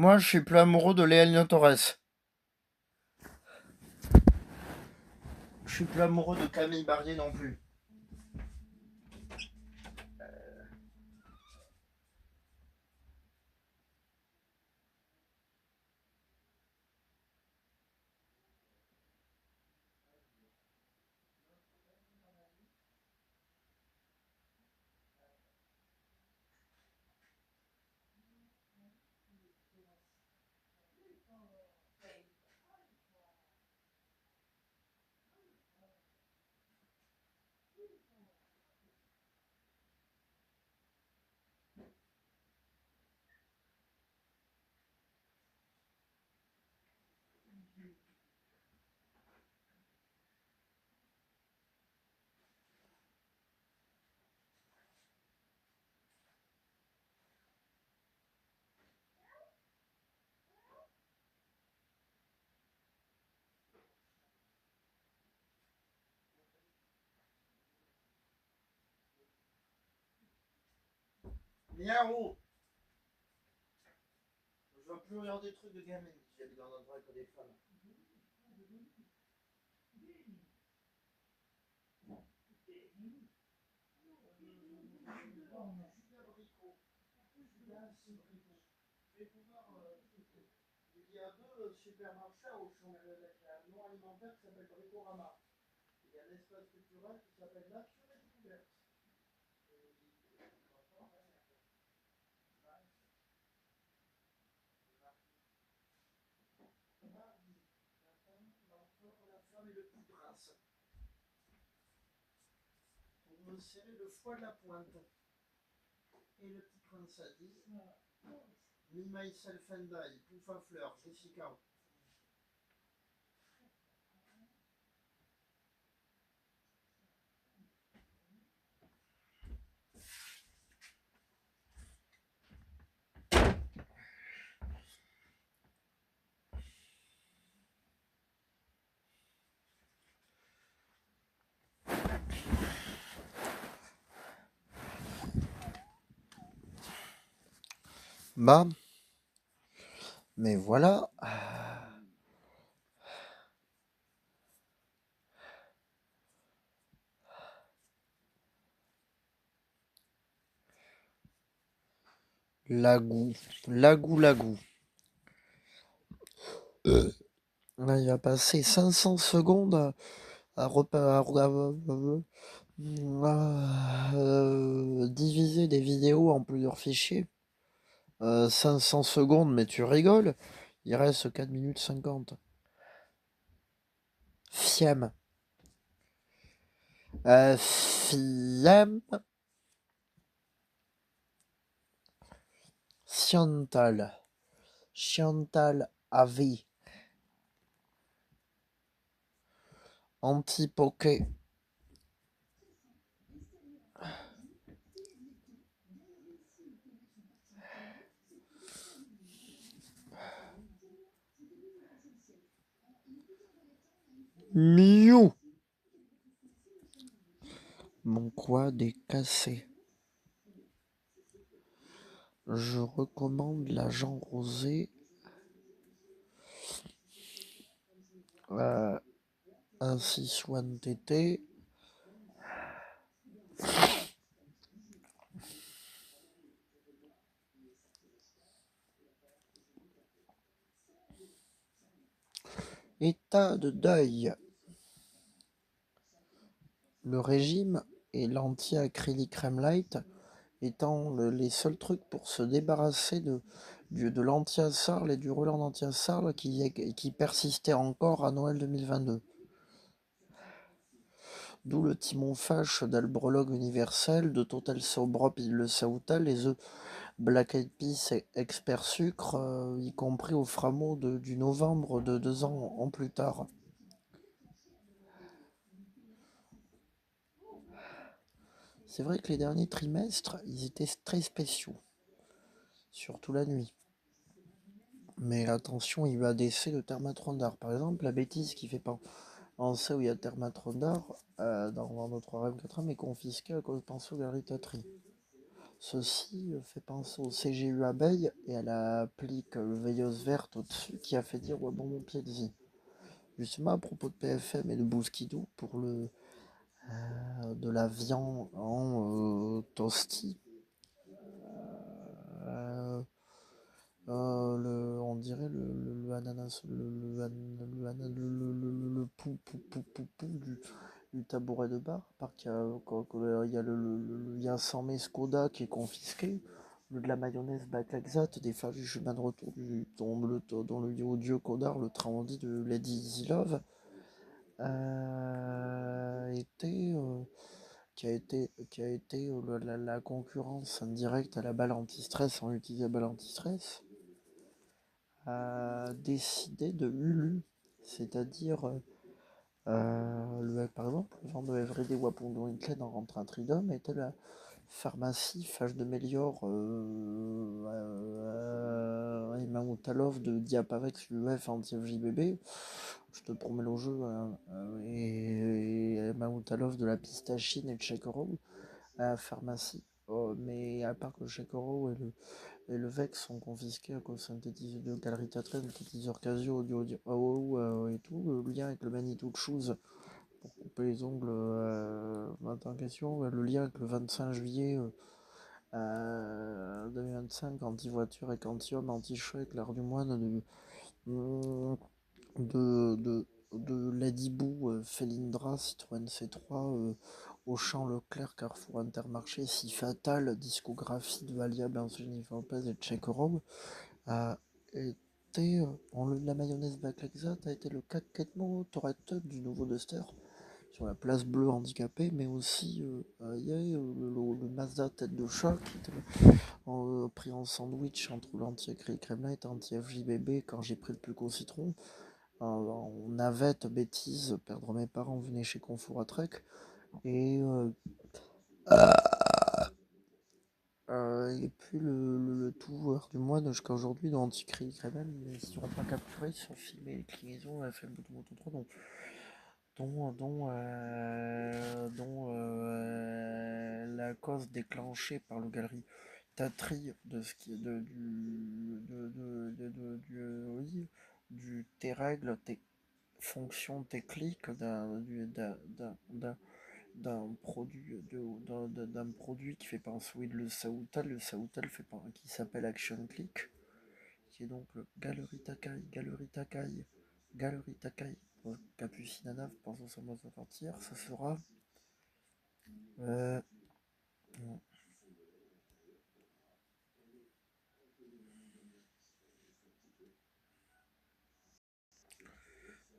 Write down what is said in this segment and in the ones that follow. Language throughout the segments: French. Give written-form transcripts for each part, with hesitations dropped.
Moi, je suis plus amoureux de Léa Torres. Je suis plus amoureux de Camille Barrier non plus. Miaou. Je vois plus regarder des trucs de gaming. J'ai dans notre vrai que des femmes. Il y a deux supermarchés à Auchan, il y a un nom alimentaire qui s'appelle Bricorama. Il y a un espace culturel qui s'appelle Nature et Découverte. La femme et le petit prince. Pour me serrer le foie de la pointe. Et le petit prince a dit Me Myself and I, Pouf à fleurs, Jessica. Bah, mais voilà. Lagou, lagou. Là, il va passer 500 secondes à diviser des vidéos en plusieurs fichiers. 500 secondes, mais tu rigoles. Il reste 4 minutes 50. Fiam. Fiam. Chantal. Chantal Avi. Antipoké. Miou. Mon quoi décassé. Je recommande la Jean Rosé. Ainsi soit TT. État de deuil. Le régime et l'anti-acrylique crème light étant les seuls trucs pour se débarrasser de l'anti-assarle et du roulant d'anti-assarle qui persistait encore à Noël 2022. D'où le Timon Fâche d'Albrologue Universel, de Total Sobrop le Sautal, les œufs Black Eyed Peas Expert Sucre, y compris au Framo du novembre de 2 ans en plus tard. C'est vrai que les derniers trimestres, ils étaient très spéciaux, surtout la nuit. Mais attention, il va décès de Thermatrondar. Par exemple, la bêtise qui fait penser où il y a Thermatrondar dans notre RM4 est confisquée à cause de penser aux galeries Tatry. Ceci fait penser au CGU abeille et à la plique veilleuse verte au-dessus qui a fait dire ouais, bon mon pied de vie. Justement à propos de PFM et de Bouskidou pour de la viande en toasty. Euh, on dirait le ananas, le pou du tabouret de bar, parce qu'il y a, il y a il y a 100 mai Skoda qui est confisqué, de la mayonnaise Baclaxat, des phares du chemin de retour dont le odieux Codard, le train on dit de Lady Easy Love, était, qui a été la concurrence indirecte à la balle anti-stress en utilisant la balle anti-stress, a décidé de Hulu, c'est-à-dire par exemple, le vent de Everyday Wapondon Inclin en rentrant à Tridom était la pharmacie Fage de Mélior et Mamoutalov de Diapavex UF anti-FJBB. Je te promets le jeu. Et Mamoutalov de la Pistachine et de Checkero à la pharmacie. Mais à part que Checkero et le Vex sont confisqués à cause de Galerie Théâtrale, synthétiseur Casio, audio, et tout, le lien avec le Manitou de Shoes pour couper les ongles en question, le lien avec le 25 juillet 2025, anti-voiture et quantium, anti-choc, l'art du moine de Lady Boo, Felindra, Citroën C3, Auchan, Leclerc, Carrefour, Intermarché, Si Fatal, discographie de Alia, Blanche-Jennifer Lopez et Chekhov a été, la mayonnaise Baclexat a été le caquettement Tourette du nouveau Duster sur la place bleue handicapée, mais aussi il y a le Mazda tête de chat qui était pris en sandwich entre l'anti-acrylique Kremlin et anti-FJBB quand j'ai pris le plus au citron. En navette, bêtise, perdre mes parents, venez chez Confour à Trek. Et puis le tout du mois jusqu'à aujourd'hui dans Anticry Kremlin, ils ne seront pas capturés sur filmer les clinaisons à FL Moto 3 dont la cause déclenchée par le galerie Tatry de ce qui de, oui, du T-règle fonction technique d'un produit qui fait penser oui, le Saoutal qui s'appelle Action Click, qui est donc le Galerie Takai, Capucine Nave, pense au sommet de partir, ça sera euh,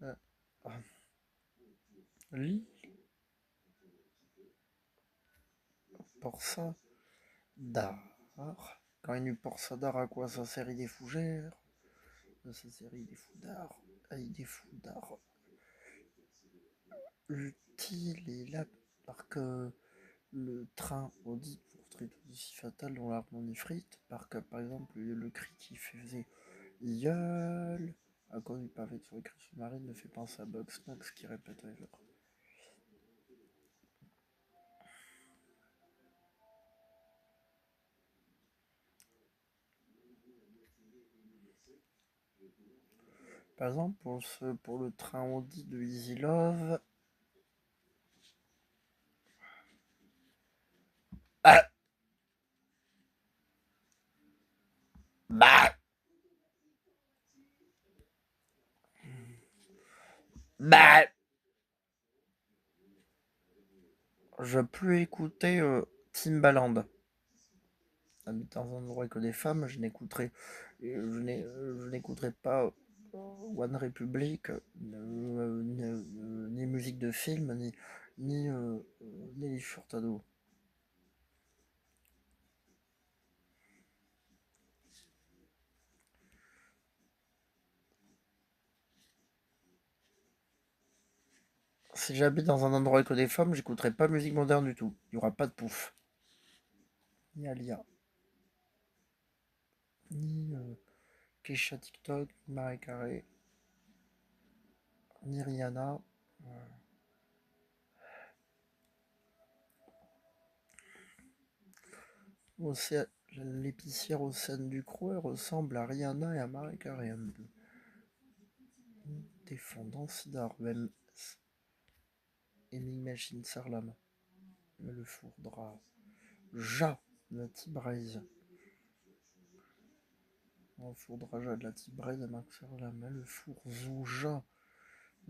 euh, Lee Porça d'art. Quand il eut Porça d'art à quoi sa série des fougères, de sa série des fous d'art, avec des fous d'art utile et là, par que le train audit pour Street aussi fatal dans l'harmonie frite, par exemple le cri qui faisait YOL à cause du pavé sur les cris sous-marines me fait penser à Bugs Knox qui répète Ever. Par exemple, pour le train Audi de Easy Love. Ah, bah, bah, je peux écouter Timbaland. Dans un endroit que des femmes, je n'écouterai pas One Republic, ni musique de film, ni les Furtado. Si j'habite dans un endroit que des femmes, j'écouterai pas musique moderne du tout. Il y aura pas de pouf. Ni Alia, ni Keisha TikTok, ni Marie Carré, ni Rihanna. L'épicière Océane Ducrot ressemble à Rihanna et à Marie-Carré un peu. Défendant Sidar, même et m'imagine Sarlam. Me le fourdra. Ja, la Tibraise. On fourdra Ja de la Tibraise à Marc Sarlam. Me le four. Zouja.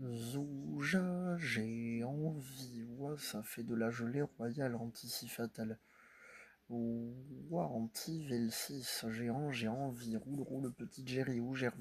Zouja, j'ai envie. Ouah, ça fait de la gelée royale anti-si-fatale. Ouah, anti-Velsis. J'ai envie. Roule, roule, petit Jerry. Ou Gervais.